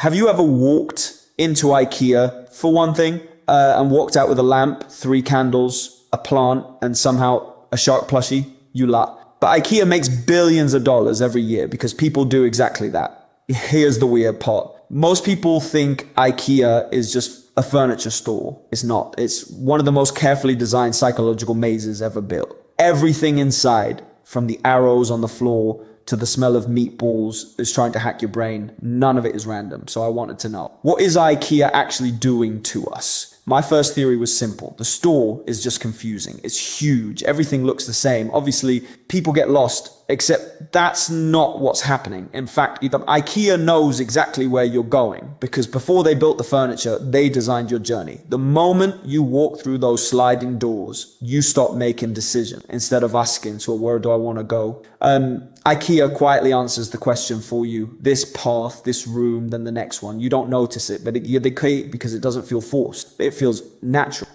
Have you ever walked into IKEA, for one thing, and walked out with a lamp, 3 candles, a plant, and somehow a shark plushie? You laugh. But IKEA makes billions of dollars every year because people do exactly that. Here's the weird part. Most people think IKEA is just a furniture store. It's not. It's one of the most carefully designed psychological mazes ever built. Everything inside, from the arrows on the floor to the smell of meatballs, is trying to hack your brain. None of it is random. So I wanted to know, what is IKEA actually doing to us? My first theory was simple. The store is just confusing. It's huge. Everything looks the same. Obviously, people get lost, except that's not what's happening. In fact, IKEA knows exactly where you're going because before they built the furniture, they designed your journey. The moment you walk through those sliding doors, you stop making decisions instead of asking, so where do I want to go? IKEA quietly answers the question for you. This path, this room, then the next one. You don't notice it, but they create because it doesn't feel forced. It feels natural.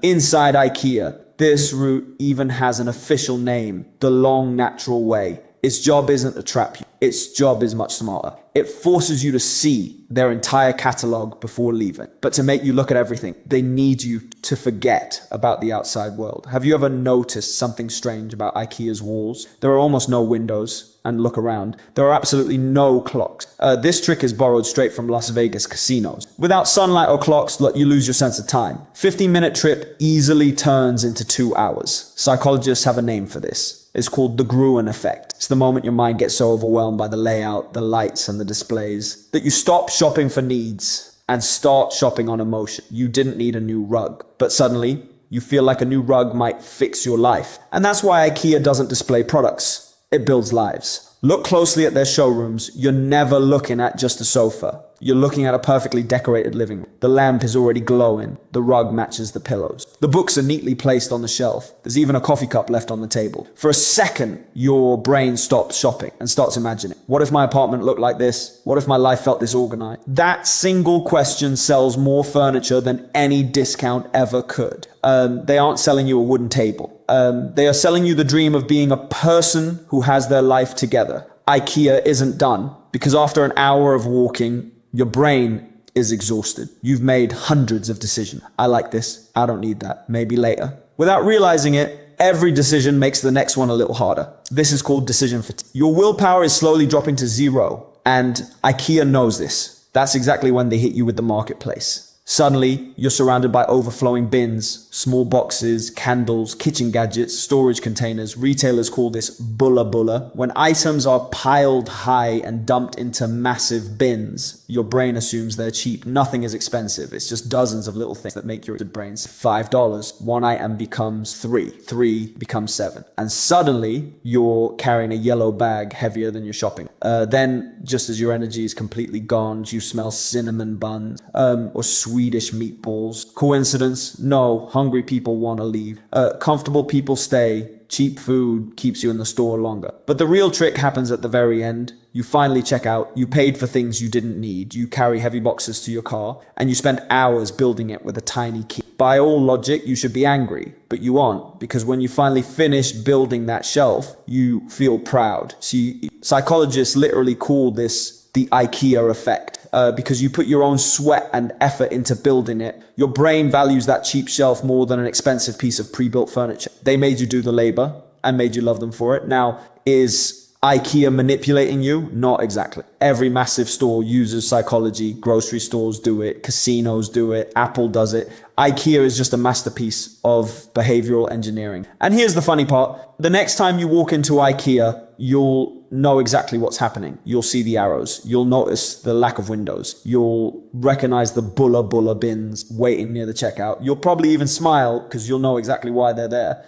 Inside IKEA, this route even has an official name, the long natural way. Its job isn't to trap you. Its job is much smarter. It forces you to see their entire catalog before leaving, but to make you look at everything. They need you to forget about the outside world. Have you ever noticed something strange about IKEA's walls? There are almost no windows. And look around. There are absolutely no clocks. This trick is borrowed straight from Las Vegas casinos. Without sunlight or clocks, you lose your sense of time. 15-minute trip easily turns into 2 hours. Psychologists have a name for this. It's called the Gruen effect. It's the moment your mind gets so overwhelmed by the layout, the lights, and the displays that you stop shopping for needs and start shopping on emotion. You didn't need a new rug, but suddenly you feel like a new rug might fix your life. And that's why IKEA doesn't display products. It builds lives. Look closely at their showrooms. You're never looking at just a sofa. You're looking at a perfectly decorated living room. The lamp is already glowing. The rug matches the pillows. The books are neatly placed on the shelf. There's even a coffee cup left on the table. For a second, your brain stops shopping and starts imagining. What if my apartment looked like this? What if my life felt disorganized? That single question sells more furniture than any discount ever could. They aren't selling you a wooden table. They are selling you the dream of being a person who has their life together. IKEA isn't done because after an hour of walking, your brain is exhausted. You've made hundreds of decisions. I like this. I don't need that. Maybe later. Without realizing it, every decision makes the next one a little harder. This is called decision fatigue. Your willpower is slowly dropping to 0, and IKEA knows this. That's exactly when they hit you with the marketplace. Suddenly, you're surrounded by overflowing bins, small boxes, candles, kitchen gadgets, storage containers. Retailers call this bulla bulla. When items are piled high and dumped into massive bins, your brain assumes they're cheap. Nothing is expensive. It's just dozens of little things that make your brains $5. One item becomes 3. 3 becomes 7. And suddenly, you're carrying a yellow bag heavier than your shopping. Then, just as your energy is completely gone, you smell cinnamon buns or Swedish meatballs. Coincidence? No. Hungry people want to leave. Comfortable people stay. Cheap food keeps you in the store longer. But the real trick happens at the very end. You finally check out. You paid for things you didn't need. You carry heavy boxes to your car, and you spend hours building it with a tiny key. By all logic, you should be angry, but you aren't, because when you finally finish building that shelf, you feel proud. See, psychologists literally call this the IKEA effect. Because you put your own sweat and effort into building it. Your brain values that cheap shelf more than an expensive piece of pre-built furniture. They made you do the labor and made you love them for it. Now, is IKEA manipulating you? Not exactly. Every massive store uses psychology. Grocery stores do it. Casinos do it. Apple does it. IKEA is just a masterpiece of behavioral engineering. And here's the funny part. The next time you walk into IKEA, you'll know exactly what's happening. You'll see the arrows. You'll notice the lack of windows. You'll recognize the bulla bulla bins waiting near the checkout. You'll probably even smile because you'll know exactly why they're there.